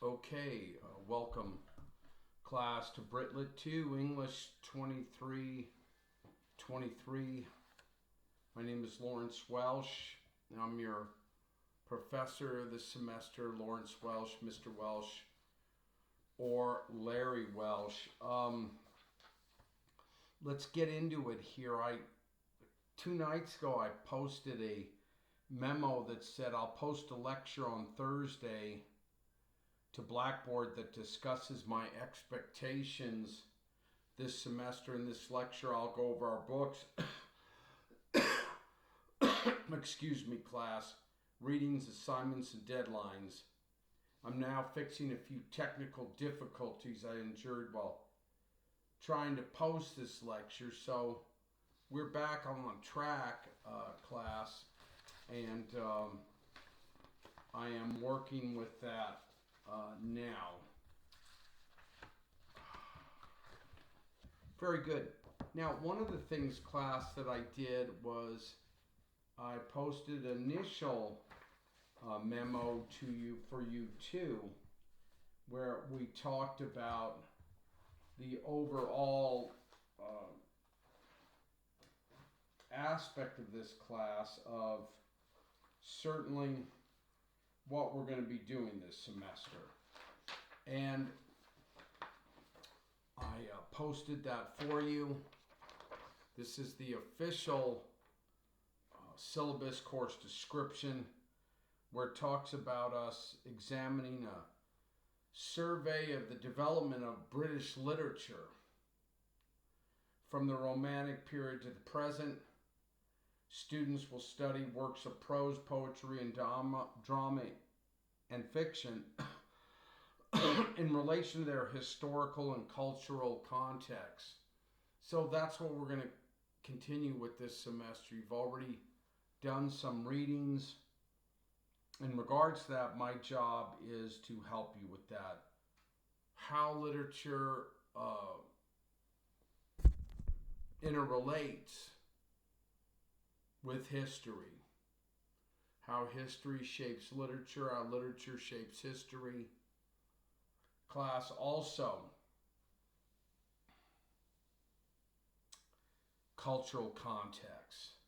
Okay, welcome class to Britlet 2, English 2323. My name is Lawrence Welsh. I'm your professor this semester, Lawrence Welsh, Mr. Welsh, or Larry Welsh. Let's get into it here. 2 nights ago I posted a memo that said I'll post a lecture on Thursday to Blackboard that discusses my expectations this semester. In this lecture, I'll go over our books. Excuse me, class. Readings, assignments, and deadlines. I'm now fixing a few technical difficulties I endured while trying to post this lecture. So we're back on track, class, and I am working with that now. Very good. Now, one of the things, class, that I did was I posted an initial memo to you for you too, where we talked about the overall aspect of this class of certainly what we're going to be doing this semester. And I posted that for you. This is the official syllabus course description, where it talks about us examining a survey of the development of British literature from the Romantic period to the present. Students will study works of prose, poetry, and drama and fiction in relation to their historical and cultural context. So that's what we're going to continue with this semester. You've already done some readings. In regards to that, my job is to help you with that. How literature interrelates with history. How history shapes literature, how literature shapes history. Class, also cultural context.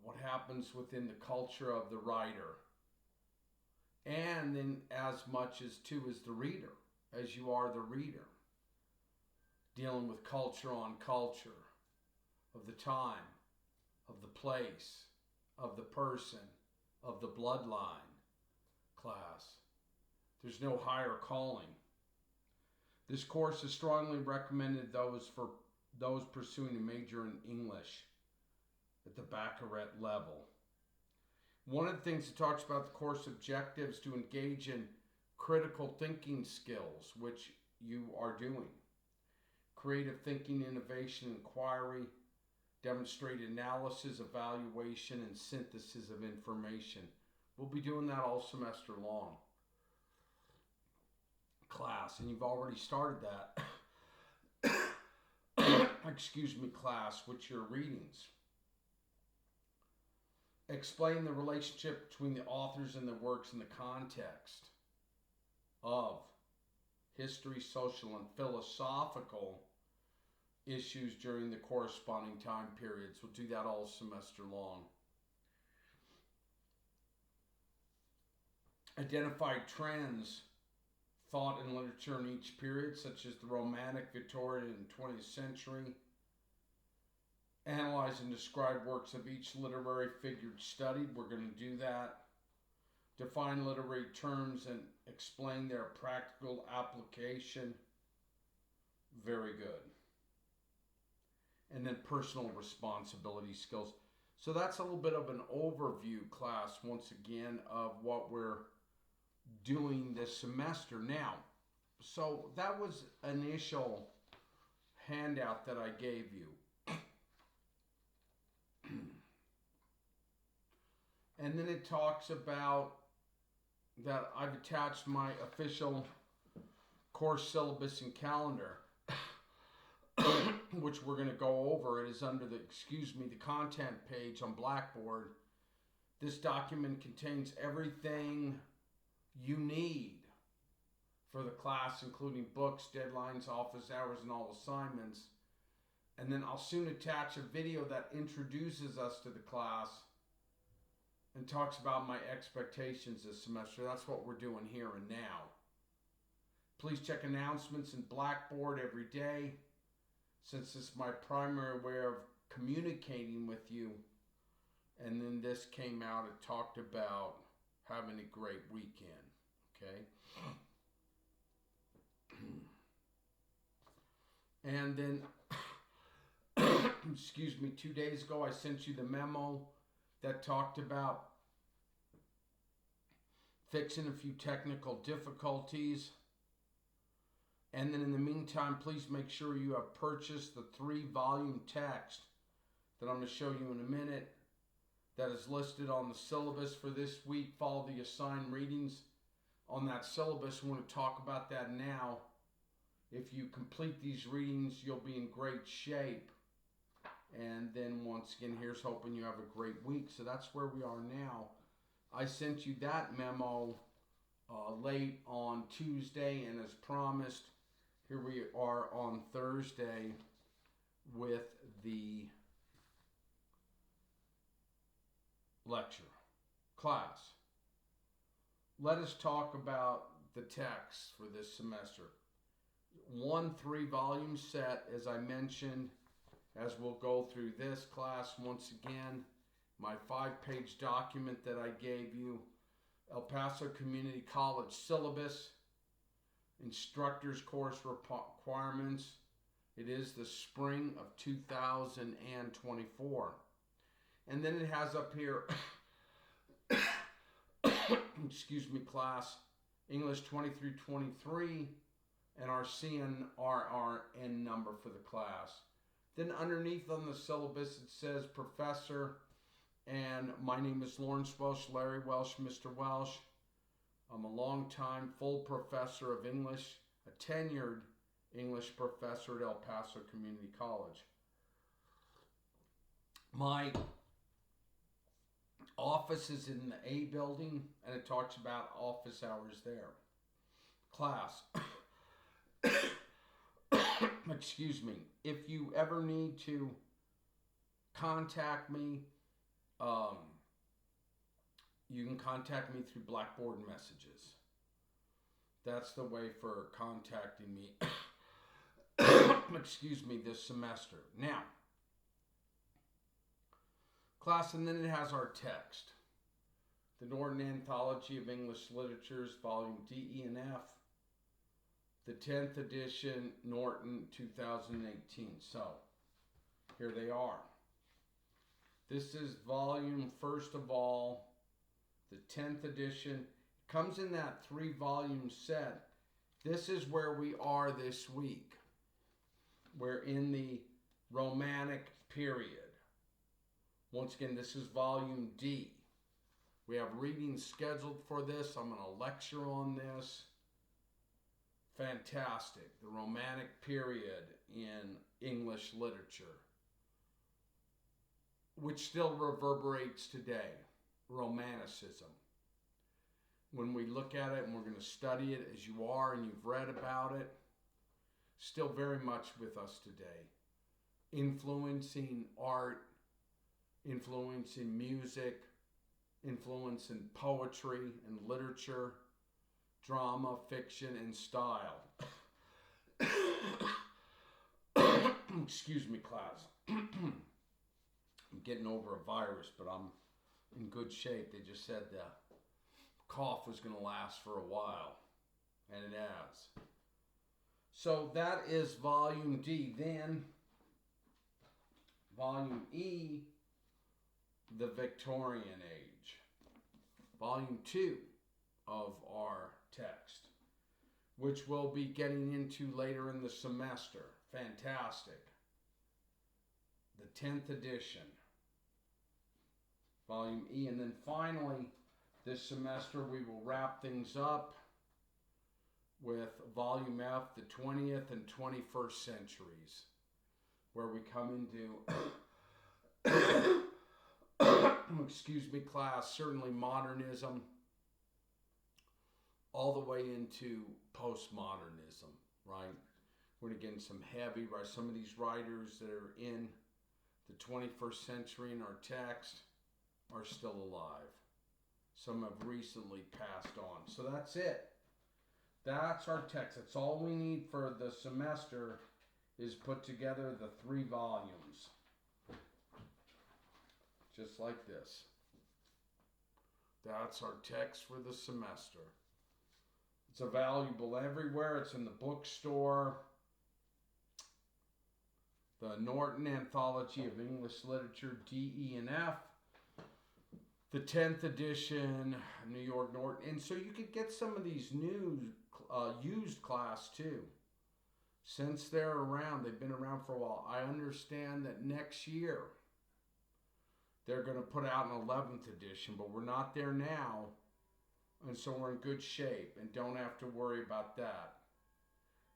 What happens within the culture of the writer. And then as much as too as the reader, as you are the reader. Dealing with culture on culture, of the time, of the place, of the person, of the bloodline, class. There's no higher calling. This course is strongly recommended for those pursuing a major in English at the baccalaureate level. One of the things it talks about the course objectives to engage in critical thinking skills, which you are doing. Creative thinking, innovation, inquiry, demonstrate analysis, evaluation, and synthesis of information. We'll be doing that all semester long, class, and you've already started that. Excuse me, class, with your readings. Explain the relationship between the authors and the works in the context of history, social, and philosophical issues during the corresponding time periods. We'll do that all semester long. Identify trends, thought, and literature in each period, such as the Romantic, Victorian, and 20th century. Analyze and describe works of each literary figure studied. We're going to do that. Define literary terms and explain their practical application. Very good. And then personal responsibility skills. So that's a little bit of an overview, class, once again, of what we're doing this semester. Now, so that was an initial handout that I gave you. And then it talks about that I've attached my official course syllabus and calendar, which we're going to go over. It is under the content page on Blackboard. This document contains everything you need for the class, including books, deadlines, office hours, and all assignments. And then I'll soon attach a video that introduces us to the class and talks about my expectations this semester. That's what we're doing here and now. Please check announcements in Blackboard every day, since it's my primary way of communicating with you. And then this came out, it talked about having a great weekend, okay? And then, excuse me, 2 days ago I sent you the memo that talked about fixing a few technical difficulties. And then in the meantime, please make sure you have purchased the 3-volume text that I'm going to show you in a minute that is listed on the syllabus for this week. Follow the assigned readings on that syllabus. We want to talk about that now. If you complete these readings, you'll be in great shape. And then once again, here's hoping you have a great week. So that's where we are now. I sent you that memo late on Tuesday, and as promised, here we are on Thursday with the lecture class. Let us talk about the text for this semester. 1 3-volume set, as I mentioned, as we'll go through this class once again. My 5-page document that I gave you, El Paso Community College Syllabus, Instructor's Course Requirements. It is the spring of 2024. And then it has up here, excuse me, class, English 20 through 23, and our CNRRN number for the class. Then underneath on the syllabus it says Professor, and my name is Lawrence Welsh, Larry Welsh, Mr. Welsh. I'm a long-time full professor of English, a tenured English professor at El Paso Community College. My office is in the A building, and it talks about office hours there. Class, excuse me, if you ever need to contact me, you can contact me through Blackboard messages. That's the way for contacting me, excuse me, this semester. Now, class, and then it has our text. The Norton Anthology of English Literatures, Volume D, E, and F. The 10th edition, Norton 2018. So, here they are. This is volume, first of all, the 10th edition. It comes in that 3-volume set. This is where we are this week. We're in the Romantic period. Once again, this is volume D. We have readings scheduled for this. I'm going to lecture on this. Fantastic. The Romantic period in English literature, which still reverberates today. Romanticism. When we look at it, and we're going to study it as you are and you've read about it, still very much with us today. Influencing art, influencing music, influencing poetry and literature, drama, fiction, and style. Excuse me, class. I'm getting over a virus, but I'm in good shape. They just said the cough was going to last for a while, and it has. So that is volume D. Then volume E, the Victorian age. Volume 2 of our text, which we'll be getting into later in the semester. Fantastic. The 10th edition. Volume E. And then finally, this semester we will wrap things up with Volume F, the 20th and 21st centuries, where we come into, excuse me, class, certainly modernism, all the way into postmodernism, right? We're going to get in some heavy, right? Some of these writers that are in the 21st century in our text are still alive. Some have recently passed on. So that's it. That's our text. That's all we need for the semester, is put together the 3 volumes. Just like this. That's our text for the semester. It's available everywhere. It's in the bookstore. The Norton Anthology of English Literature, D, E, and F. The 10th edition, New York Norton. And so you could get some of these new used class too. Since they're around, they've been around for a while. I understand that next year they're going to put out an 11th edition, but we're not there now. And so we're in good shape and don't have to worry about that.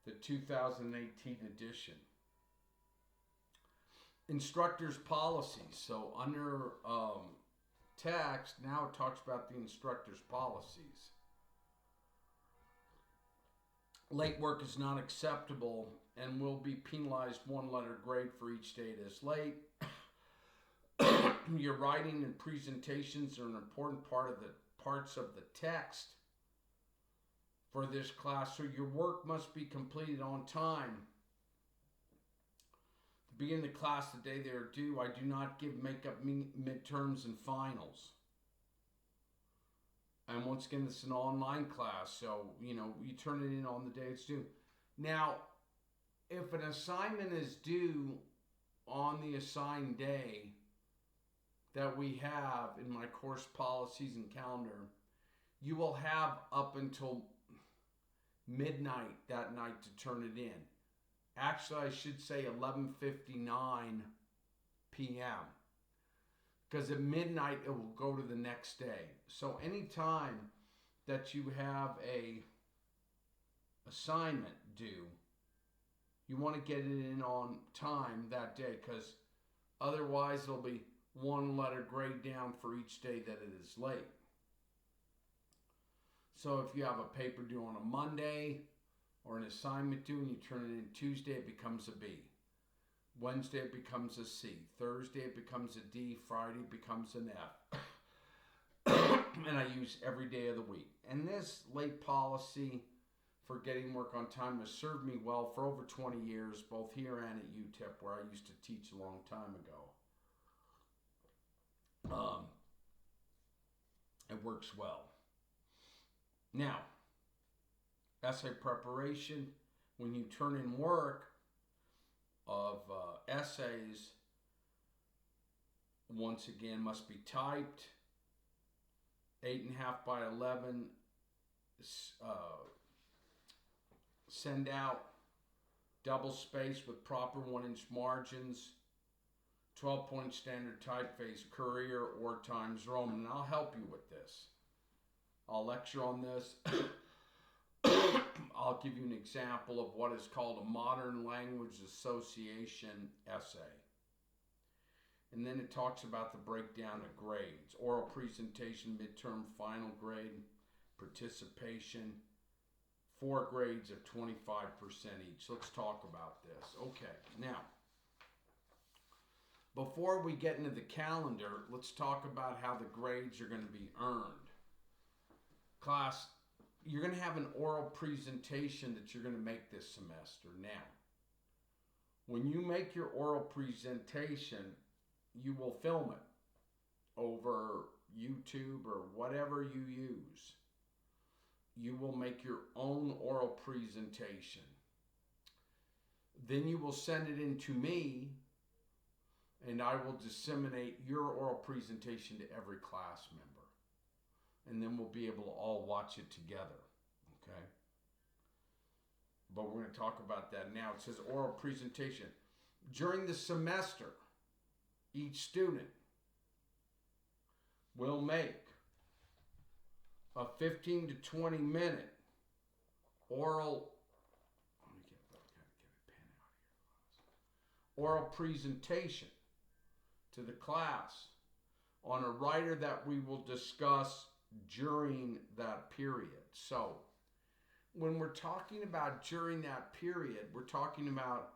The 2018 edition. Instructor's policies. So under text, now it talks about the instructor's policies. Late work is not acceptable and will be penalized 1 letter grade for each day it is late. Your writing and presentations are an important parts of the text for this class, so your work must be completed on time. To begin the class the day they are due, I do not make up midterms and finals. And once again, this is an online class, so, you turn it in on the day it's due. Now, if an assignment is due on the assigned day that we have in my course policies and calendar, you will have up until midnight that night to turn it in. Actually, I should say 11:59 p.m. because at midnight it will go to the next day. So anytime that you have a assignment due, you want to get it in on time that day, because otherwise it'll be 1 letter grade down for each day that it is late. So if you have a paper due on a Monday or an assignment due and you turn it in Tuesday, it becomes a B. Wednesday it becomes a C. Thursday it becomes a D. Friday it becomes an F. And I use every day of the week. And this late policy for getting work on time has served me well for over 20 years, both here and at UTEP, where I used to teach a long time ago. It works well. Now, essay preparation, when you turn in work of essays, once again must be typed, 8.5 by 11, send out, double space with proper 1-inch margins, 12-point standard typeface, Courier or Times Roman. And I'll help you with this. I'll lecture on this. I'll give you an example of what is called a modern language association essay. And then it talks about the breakdown of grades: oral presentation, midterm, final grade, participation, 4 grades of 25% each. Let's talk about this. Okay, now, before we get into the calendar, let's talk about how the grades are going to be earned. Class, you're going to have an oral presentation that you're going to make this semester. Now, when you make your oral presentation, you will film it over YouTube or whatever you use. You will make your own oral presentation. Then you will send it in to me, and I will disseminate your oral presentation to every class member. And then we'll be able to all watch it together, okay? But we're going to talk about that now. It says oral presentation. During the semester, each student will make a 15 to 20 minute oral, oral presentation to the class on a writer that we will discuss during that period. So when we're talking about during that period, we're talking about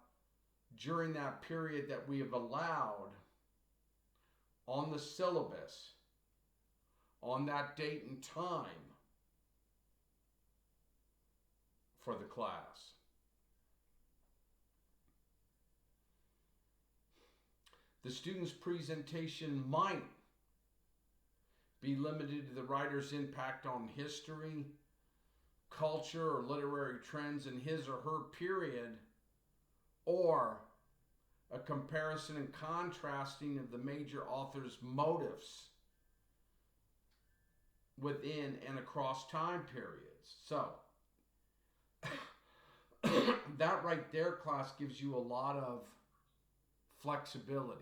during that period that we have allowed on the syllabus, on that date and time for the class. The student's presentation might be limited to the writer's impact on history, culture, or literary trends in his or her period, or a comparison and contrasting of the major author's motives within and across time periods. So, that right there, class, gives you a lot of flexibility.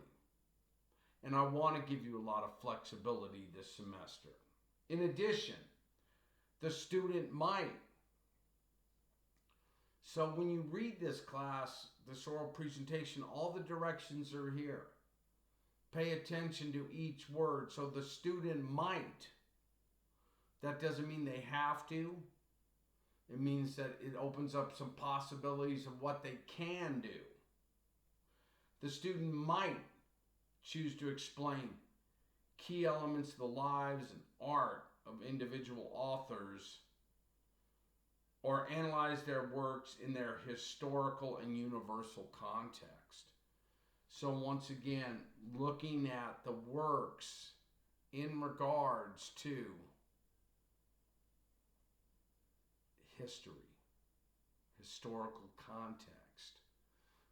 And I want to give you a lot of flexibility this semester. In addition, the student might. So when you read this class, this oral presentation, all the directions are here. Pay attention to each word. So the student might. That doesn't mean they have to. It means that it opens up some possibilities of what they can do. The student might choose to explain key elements of the lives and art of individual authors, or analyze their works in their historical and universal context. So once again, looking at the works in regards to history, historical context,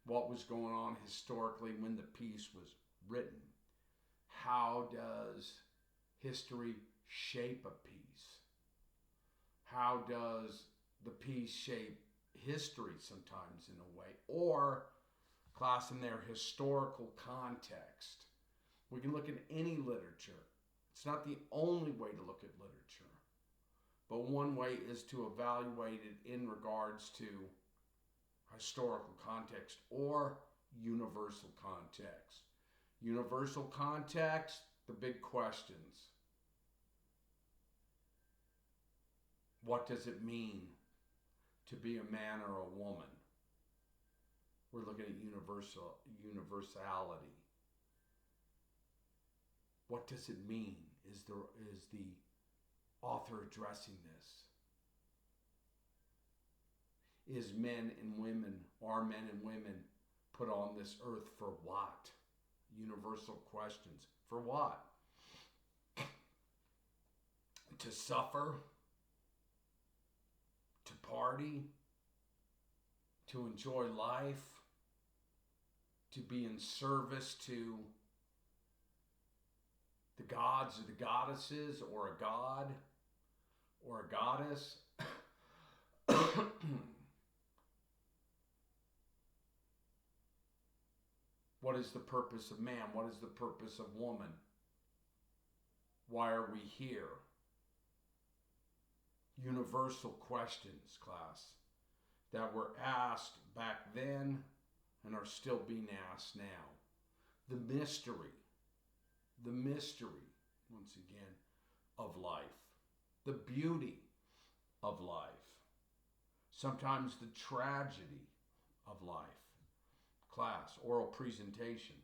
what was going on historically when the piece was written. How does history shape a piece? How does the piece shape history sometimes in a way? Or class, in their historical context. We can look at any literature. It's not the only way to look at literature, but one way is to evaluate it in regards to historical context or universal context. Universal context, the big questions. What does it mean to be a man or a woman? We're looking at universality. What does it mean? Is the author addressing this? Is men and women, are men and women put on this earth for what? Universal questions. For what? To suffer? To party? To enjoy life? To be in service to the gods or the goddesses, or a god or a goddess? What is the purpose of man? What is the purpose of woman? Why are we here? Universal questions, class, that were asked back then and are still being asked now. The mystery, once again, of life. The beauty of life. Sometimes the tragedy of life. Class, oral presentation.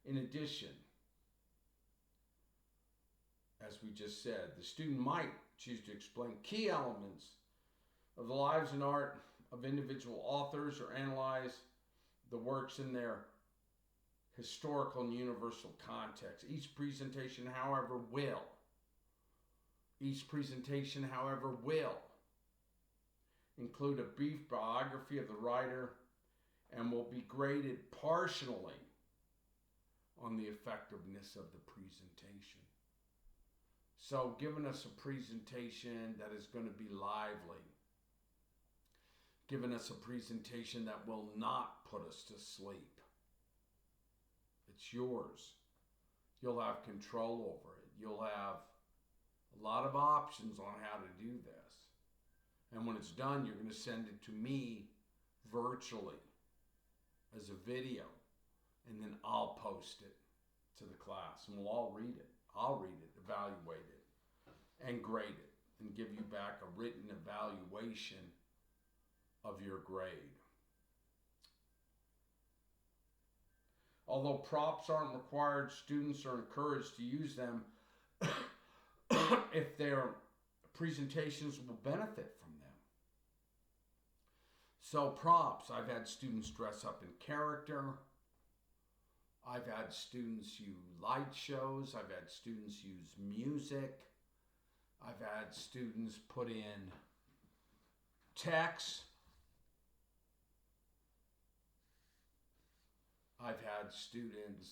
In addition, as we just said, the student might choose to explain key elements of the lives and art of individual authors, or analyze the works in their historical and universal context. Each presentation, however, will include a brief biography of the writer and will be graded partially on the effectiveness of the presentation. So giving us a presentation that is going to be lively, giving us a presentation that will not put us to sleep. It's yours. You'll have control over it. You'll have a lot of options on how to do this. And when it's done, you're going to send it to me virtually as a video, and then I'll post it to the class, and we'll all read it. I'll read it, evaluate it, and grade it, and give you back a written evaluation of your grade. Although props aren't required, students are encouraged to use them if their presentations will benefit from them. So props, I've had students dress up in character. I've had students use light shows. I've had students use music. I've had students put in text. I've had students,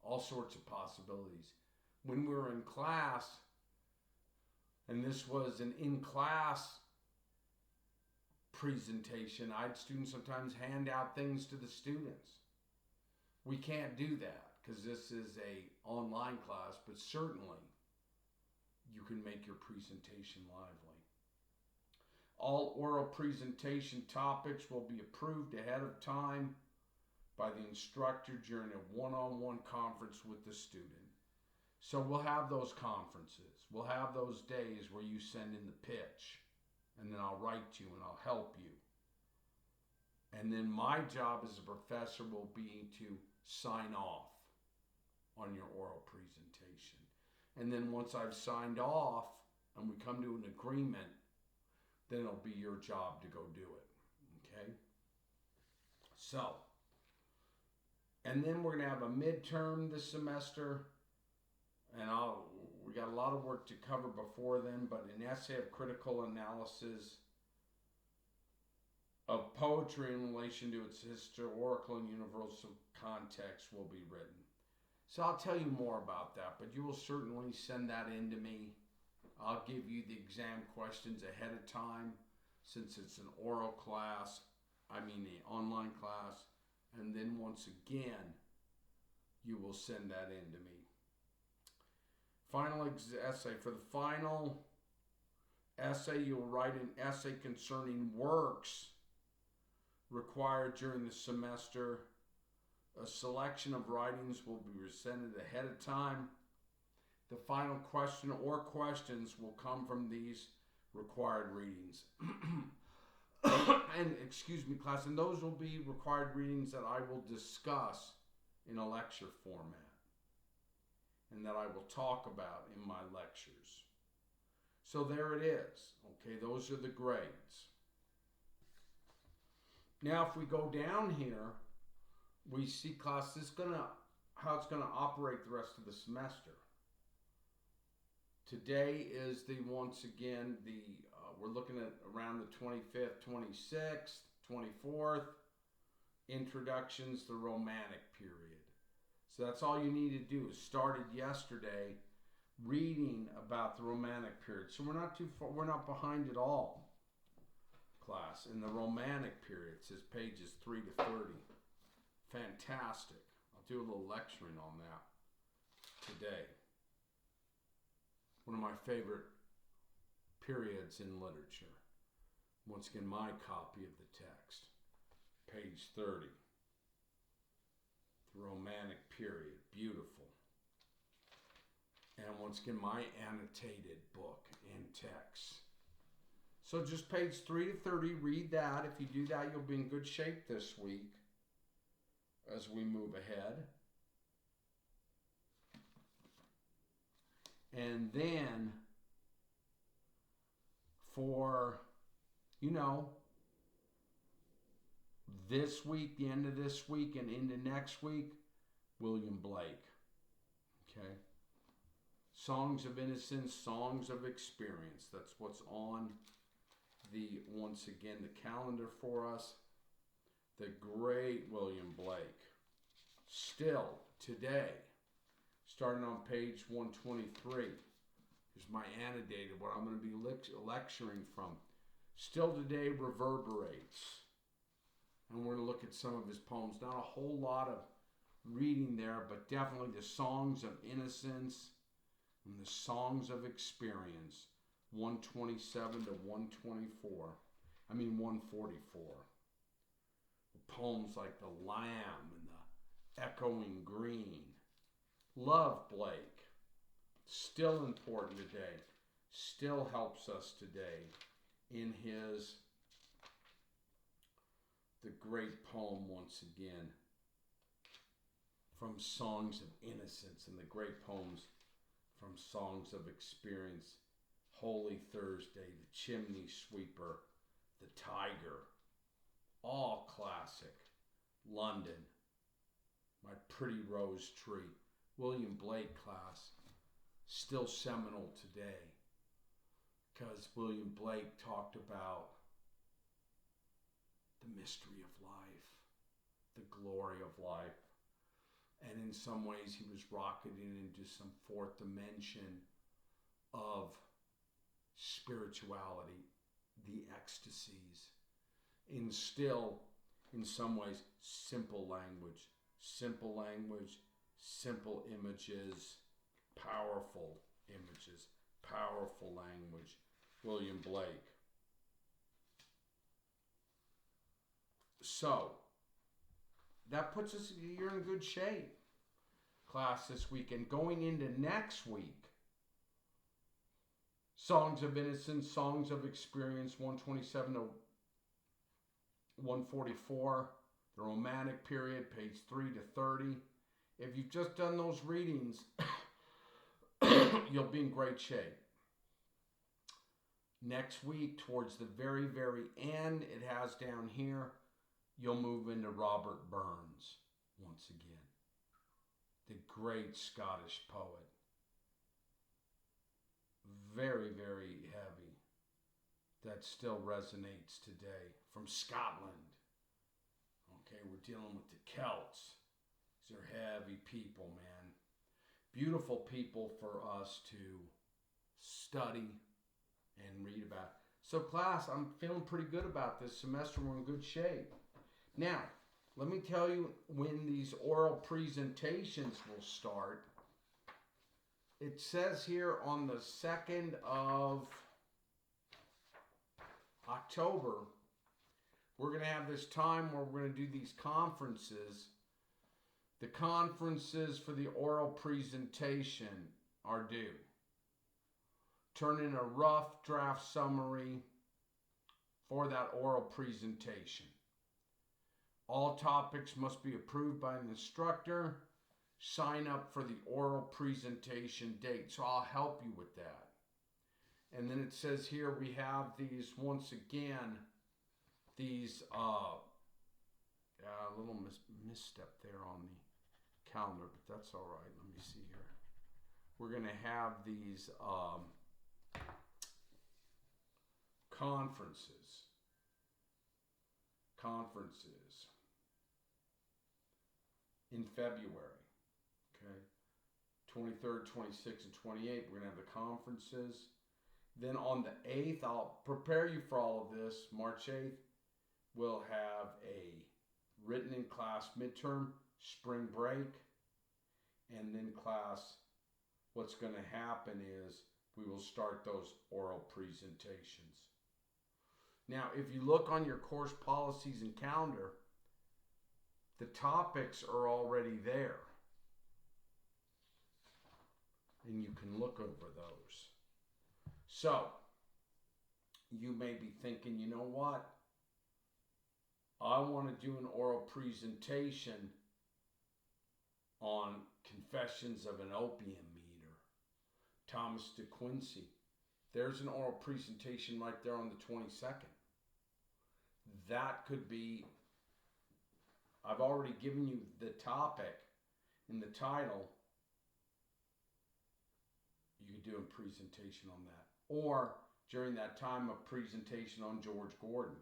all sorts of possibilities. When we were in class, and this was an in-class presentation, I had students sometimes hand out things to the students. We can't do that because this is a online class, but certainly you can make your presentation lively. All oral presentation topics will be approved ahead of time by the instructor during a one-on-one conference with the student. So we'll have those conferences. We'll have those days where you send in the pitch, and then I'll write you and I'll help you. And then my job as a professor will be to sign off on your oral presentation. And then once I've signed off and we come to an agreement, then it'll be your job to go do it, okay? So, and then we're gonna have a midterm this semester, and we got a lot of work to cover before then, but an essay of critical analysis of poetry in relation to its historical and universal context will be written. So I'll tell you more about that, but you will certainly send that in to me. I'll give you the exam questions ahead of time since it's an oral class, an online class, and then once again, you will send that in to me. Final essay. For the final essay, you'll write an essay concerning works required during the semester. A selection of writings will be presented ahead of time. The final question or questions will come from these required readings. And excuse me, class, and those will be required readings that I will discuss in a lecture format and that I will talk about in my lectures. So there it is. Okay, those are the grades. Now, if we go down here, we see, class, how it's gonna operate the rest of the semester. Today is once again, we're looking at around the 25th, 26th, 24th, introductions to the Romantic period. So that's all you need to do is started yesterday reading about the Romantic period. So we're not too far, we're not behind at all, class. In the Romantic period, it says pages 3 to 30. Fantastic. I'll do a little lecturing on that today. One of my favorite periods in literature. Once again, my copy of the text. Page 30. The Romantic period. Beautiful. And once again, my annotated book and text. So just page 3 to 30, read that. If you do that, you'll be in good shape this week as we move ahead. And then for, this week, the end of this week and into next week, William Blake. Okay? Songs of Innocence, Songs of Experience. That's what's on once again, the calendar for us. The great William Blake. Still today, starting on page 123. Here's my annotated, what I'm going to be lecturing from. Still today reverberates. And we're going to look at some of his poems. Not a whole lot of reading there, but definitely the Songs of Innocence and the Songs of Experience. 127 to 124. 144. Poems like The Lamb and Echoing Green. Love Blake. Still important today. Still helps us today in his, the great poem once again, from Songs of Innocence, and the great poems from Songs of Experience, Holy Thursday, The Chimney Sweeper, The Tiger, all classic. London, My Pretty Rose Tree, William Blake class, still seminal today, because William Blake talked about the mystery of life, the glory of life. And in some ways, he was rocketing into some fourth dimension of spirituality, the ecstasies, in still, in some ways, simple language, simple images, powerful images, powerful language. William Blake. So, that puts us, you're in good shape, class, this weekend. Going into next week, Songs of Innocence, Songs of Experience, 127 to 144, the Romantic period, page 3 to 30. If you've just done those readings, you'll be in great shape. Next week, towards the very, very end, it has down here, you'll move into Robert Burns once again, the great Scottish poet. Very, very heavy. That still resonates today. From Scotland. Okay, we're dealing with the Celts. These are heavy people, man. Beautiful people for us to study and read about. So class, I'm feeling pretty good about this semester. We're in good shape. Now, let me tell you when these oral presentations will start. It says here on the 2nd of October, we're going to have this time where we're going to do these conferences. The conferences for the oral presentation are due. Turn in a rough draft summary for that oral presentation. All topics must be approved by an instructor. Sign up for the oral presentation date. So I'll help you with that. And then it says here we have these, once again, these, a little misstep there on the calendar, but that's all right. Let me see here. We're going to have these conferences in February, okay? 23rd, 26th, and 28th, we're going to have the conferences. Then on the 8th, I'll prepare you for all of this. March 8th, we'll have a written in class midterm, spring break, and then class, what's going to happen is we will start those oral presentations. Now, if you look on your course policies and calendar, the topics are already there. And you can look over those. So, you may be thinking, you know what? I want to do an oral presentation on Confessions of an Opium Eater. Thomas de Quincey. There's an oral presentation right there on the 22nd. That could be, I've already given you the topic in the title. You could do a presentation on that. Or during that time, a presentation on George Gordon.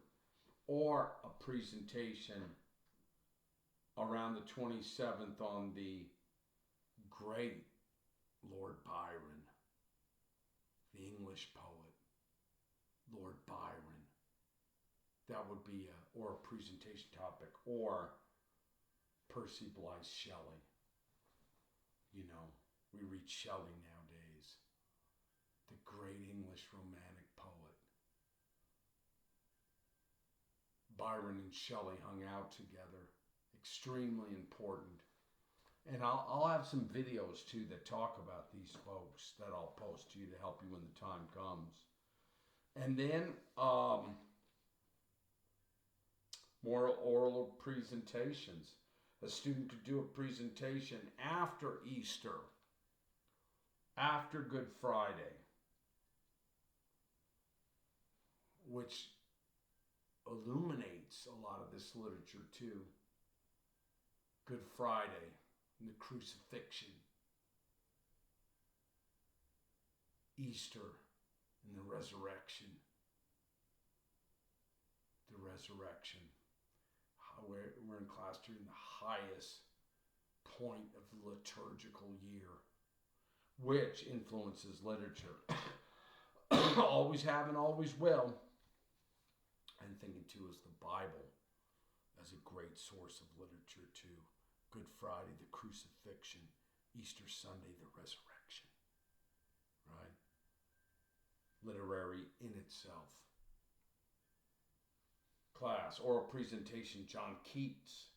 Or a presentation around the 27th on the great Lord Byron, the English poet, Lord Byron. That would be a presentation topic. Or Percy Bysshe Shelley. You know, we read Shelley nowadays. The great English romantic poet. Byron and Shelley hung out together. Extremely important And I'll have some videos too that talk about these folks that I'll post to you to help you when the time comes. And then more oral presentations. A student could do a presentation after Easter, after Good Friday, which illuminates a lot of this literature too. Good Friday and the crucifixion, Easter and the resurrection. The resurrection. We're in class during the highest point of the liturgical year, which influences literature. Always have and always will. And thinking too is the Bible as a great source of literature too. Good Friday, the crucifixion. Easter Sunday, the resurrection. Right? Literary in itself. Class, oral presentation, John Keats.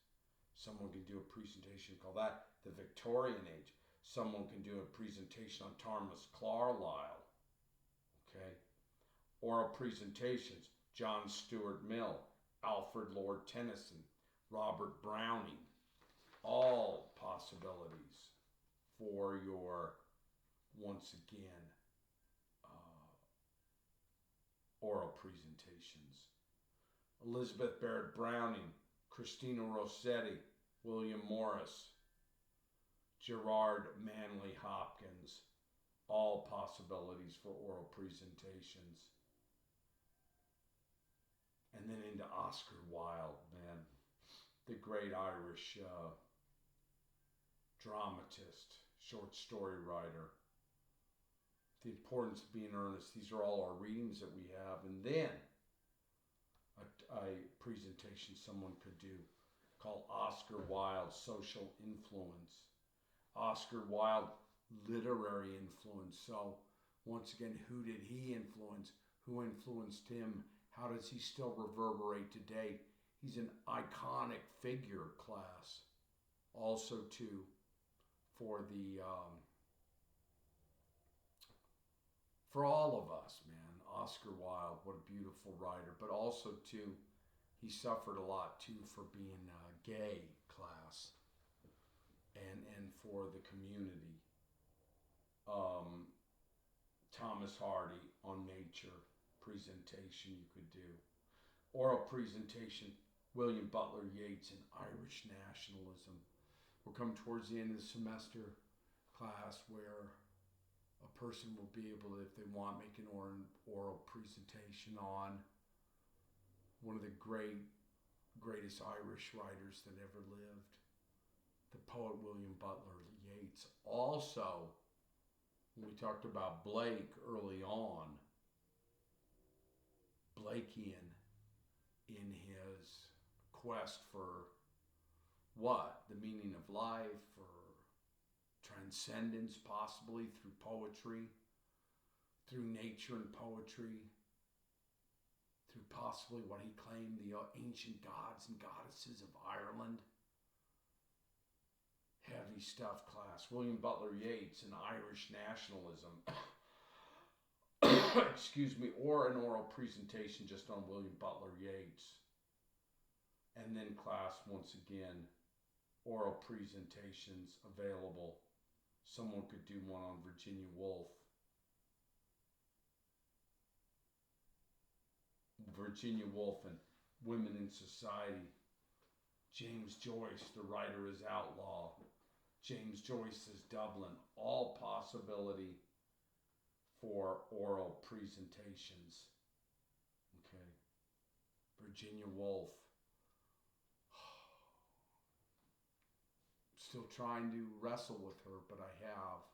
Someone can do a presentation called that the Victorian Age. Someone can do a presentation on Thomas Carlyle. Okay. Oral presentations, John Stuart Mill, Alfred Lord Tennyson, Robert Browning. All possibilities for your, once again, oral presentations. Elizabeth Barrett Browning, Christina Rossetti, William Morris, Gerard Manley Hopkins, all possibilities for oral presentations. And then into Oscar Wilde, man, the great Irish dramatist, short story writer. The importance of being earnest. These are all our readings that we have. And then a presentation someone could do called Oscar Wilde Social Influence. Oscar Wilde Literary Influence. So once again, who did he influence? Who influenced him? How does he still reverberate today? He's an iconic figure, class. Also too, for the for all of us, man. Oscar Wilde, what a beautiful writer. But also too, he suffered a lot too for being gay, class, and for the community. Thomas Hardy on nature presentation you could do. Oral presentation, William Butler Yeats and Irish nationalism. We're coming towards the end of the semester, class, where a person will be able to, if they want, make an oral presentation on one of the greatest Irish writers that ever lived, the poet William Butler Yeats. Also, when we talked about Blake early on, Blakean in his quest for what? The meaning of life, or transcendence, possibly through poetry, through nature and poetry, through possibly what he claimed the ancient gods and goddesses of Ireland. Heavy stuff, class. William Butler Yeats and Irish nationalism. Excuse me, or an oral presentation just on William Butler Yeats. And then, class, once again, oral presentations available. Someone could do one on Virginia Woolf. Virginia Woolf and Women in Society. James Joyce, The Writer is Outlaw. James Joyce's Dublin. All possibility for oral presentations. Okay. Virginia Woolf. Still trying to wrestle with her, but I have.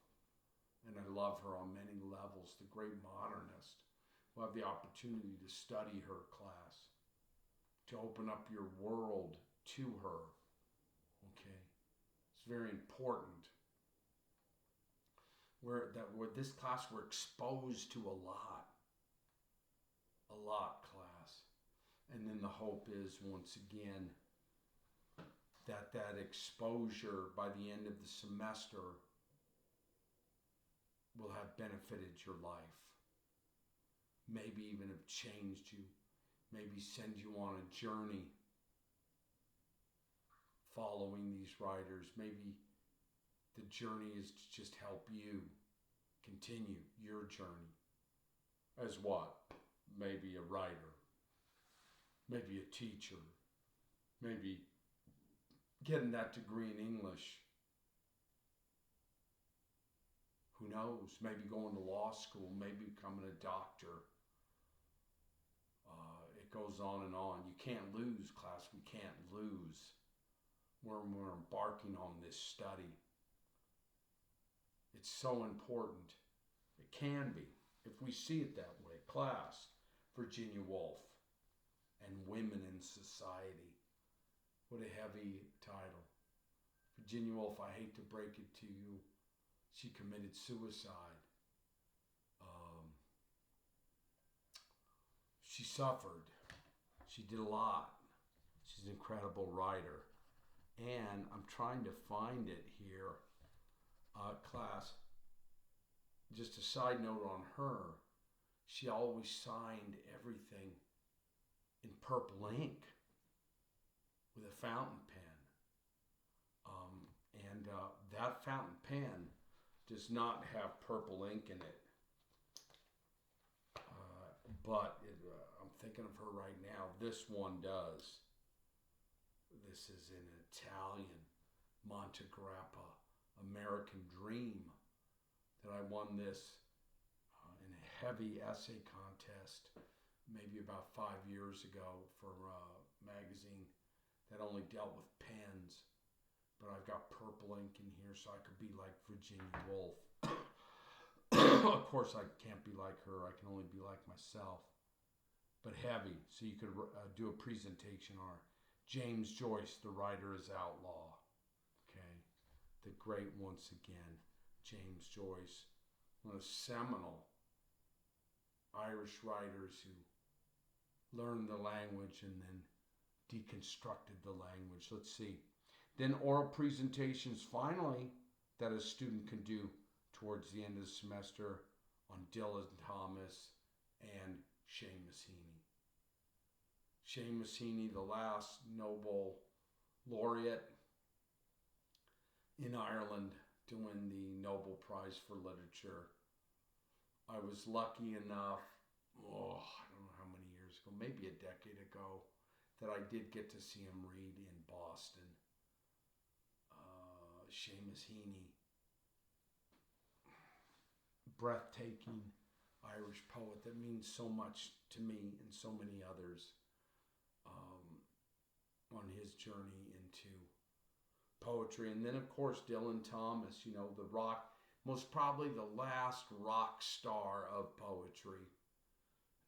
And I love her on many levels. The great modernist. We'll have the opportunity to study her, class. To open up your world to her. Okay. It's very important. With this class, we're exposed to a lot. A lot, class. And then the hope is, once again, that that exposure by the end of the semester will have benefited your life. Maybe even have changed you. Maybe send you on a journey following these writers. Maybe the journey is to just help you continue your journey as what? Maybe a writer, maybe a teacher, maybe getting that degree in English. Who knows? Maybe going to law school, maybe becoming a doctor. It goes on and on. You can't lose, class. We can't lose when we're embarking on this study. It's so important. It can be, if we see it that way. Class, Virginia Woolf, and Women in Society. What a heavy title. Virginia Woolf, I hate to break it to you, she committed suicide. She suffered. She did a lot. She's an incredible writer. And I'm trying to find it here, class. Just a side note on her. She always signed everything in purple ink with a fountain pen. And that fountain pen does not have purple ink in it. But I'm thinking of her right now. This one does. This is in Italian, Montegrappa, American Dream, that I won this in a heavy essay contest maybe about 5 years ago for a magazine that only dealt with pens. But I've got purple ink in here so I could be like Virginia Woolf. Of course, I can't be like her. I can only be like myself. But heavy, so you could do a presentation on her. James Joyce, The Writer is Outlaw. Okay, the great, once again, James Joyce, one of the seminal Irish writers who learned the language and then deconstructed the language. Let's see. Then oral presentations, finally, that a student can do towards the end of the semester on Dylan Thomas and Seamus Heaney. Seamus Heaney, the last Nobel laureate in Ireland to win the Nobel Prize for Literature. I was lucky enough, I don't know how many years ago, maybe a decade ago, that I did get to see him read in Boston. Seamus Heaney, breathtaking Irish poet that means so much to me and so many others on his journey into poetry. And then, of course, Dylan Thomas, the rock, most probably the last rock star of poetry.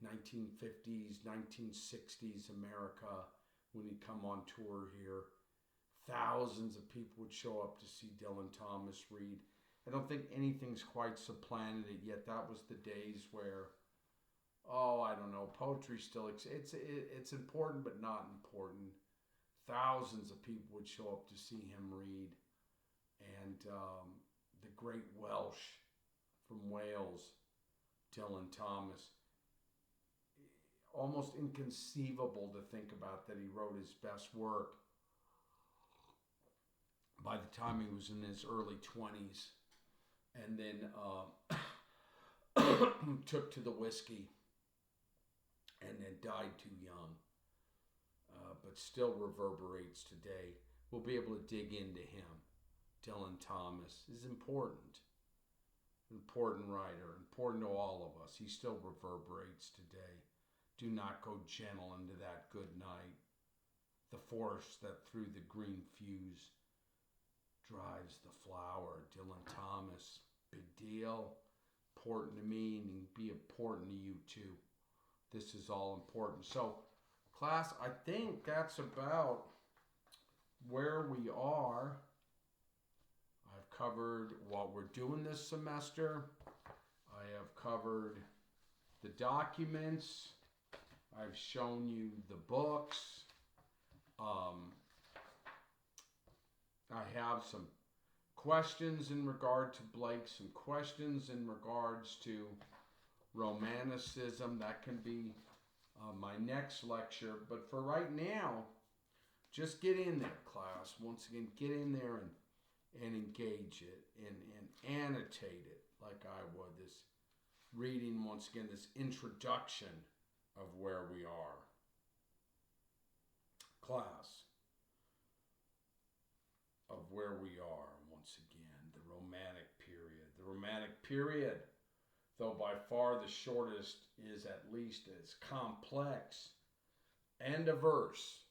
1950s, 1960s America, when he'd come on tour here. Thousands of people would show up to see Dylan Thomas read. I don't think anything's quite supplanted it yet. That was the days where, I don't know, poetry still it's important but not important. Thousands of people would show up to see him read. And the great Welsh from Wales, Dylan Thomas. Almost inconceivable to think about that he wrote his best work by the time he was in his early 20s. And then took to the whiskey and then died too young. But still reverberates today. We'll be able to dig into him. Dylan Thomas is important. Important writer, important to all of us. He still reverberates today. Do not go gentle into that good night. The force that through the green fuse drives the flower. Dylan Thomas, big deal. Important to me and be important to you too. This is all important. So, class, I think that's about where we are. I've covered what we're doing this semester. I have covered the documents. I've shown you the books. I have some questions in regard to Blake, some questions in regards to Romanticism. That can be my next lecture. But for right now, just get in there, class. Once again, get in there and engage it and annotate it like I would. This reading, once again, this introduction of where we are. Class, of where we are, once again, the Romantic period. The Romantic period, though by far the shortest, is at least as complex and diverse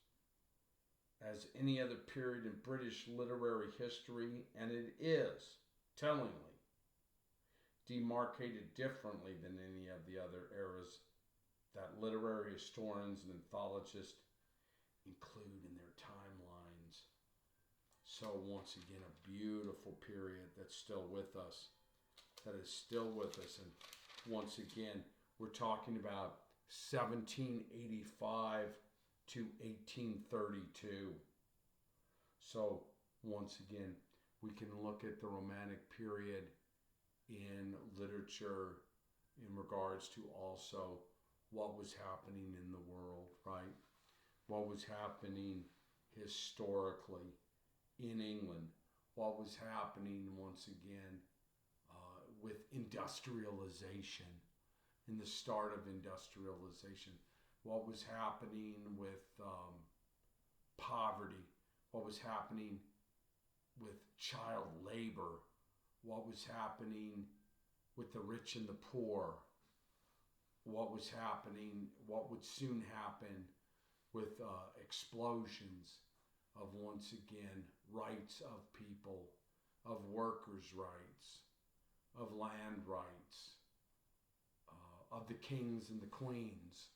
as any other period in British literary history, and it is, tellingly, demarcated differently than any of the other eras that literary historians and anthologists include in their timelines. So once again, a beautiful period that's still with us, that is still with us. And once again, we're talking about 1785 to 1832. So once again, we can look at the Romantic period in literature in regards to also what was happening in the world, right? What was happening historically in England, what was happening once again with industrialization, in the start of industrialization, what was happening with poverty, what was happening with child labor, what was happening with the rich and the poor, what was happening, what would soon happen with explosions of, once again, rights of people, of workers' rights, of land rights, of the kings and the queens,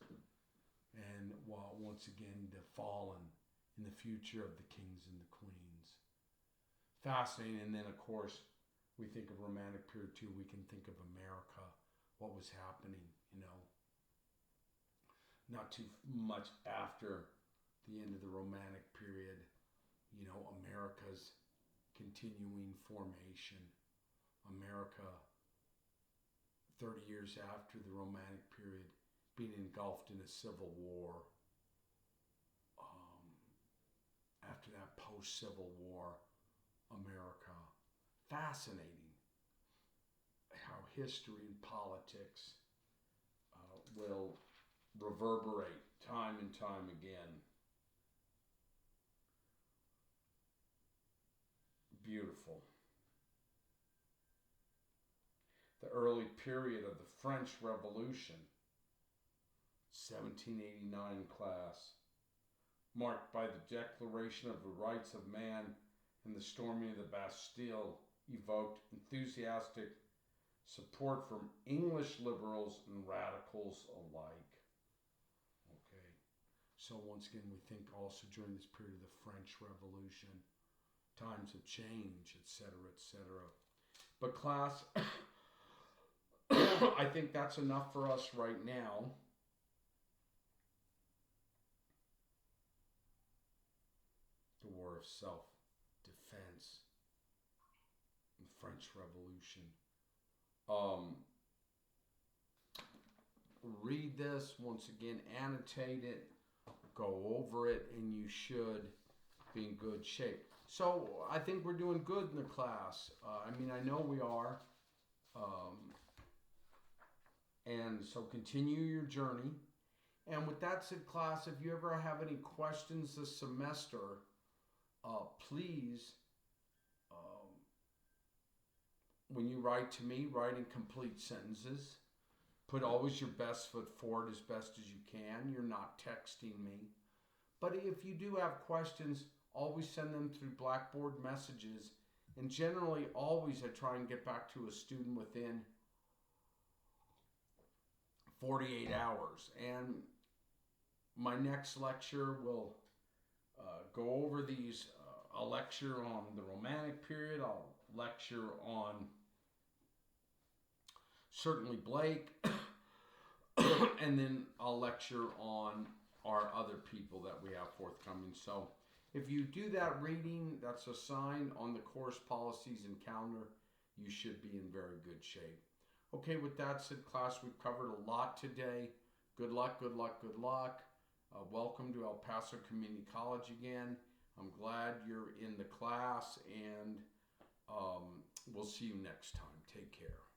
and once again, the fallen in the future of the kings and the queens. Fascinating. And then, of course, we think of Romantic period too. We can think of America, what was happening, not too much after the end of the Romantic period, America's continuing formation. America, 30 years after the Romantic period, being engulfed in a civil war. After that post-Civil War America. Fascinating how history and politics will reverberate time and time again. Beautiful. The early period of the French Revolution, 1789 class, marked by the Declaration of the Rights of Man and the storming of the Bastille, evoked enthusiastic support from English liberals and radicals alike. Okay, so once again, we think also during this period of the French Revolution, times have changed, etc., etc. But class, I think that's enough for us right now. The War of Self-Defense, the French Revolution. Read this, once again, annotate it, go over it, and you should be in good shape. So I think we're doing good in the class. I know we are. And so continue your journey. And with that said, class, if you ever have any questions this semester, please, when you write to me, write in complete sentences. Put always your best foot forward as best as you can. You're not texting me. But if you do have questions, always send them through Blackboard messages. And generally, always I try and get back to a student within 48 hours. And my next lecture will go over these. I'll lecture on the Romantic period. I'll lecture on certainly Blake. And then I'll lecture on our other people that we have forthcoming. So If you do that reading, that's a sign on the course policies and calendar, you should be in very good shape. Okay, with that said, class, we've covered a lot today. Good luck, good luck, good luck. Welcome to El Paso Community College again. I'm glad you're in the class, and we'll see you next time. Take care.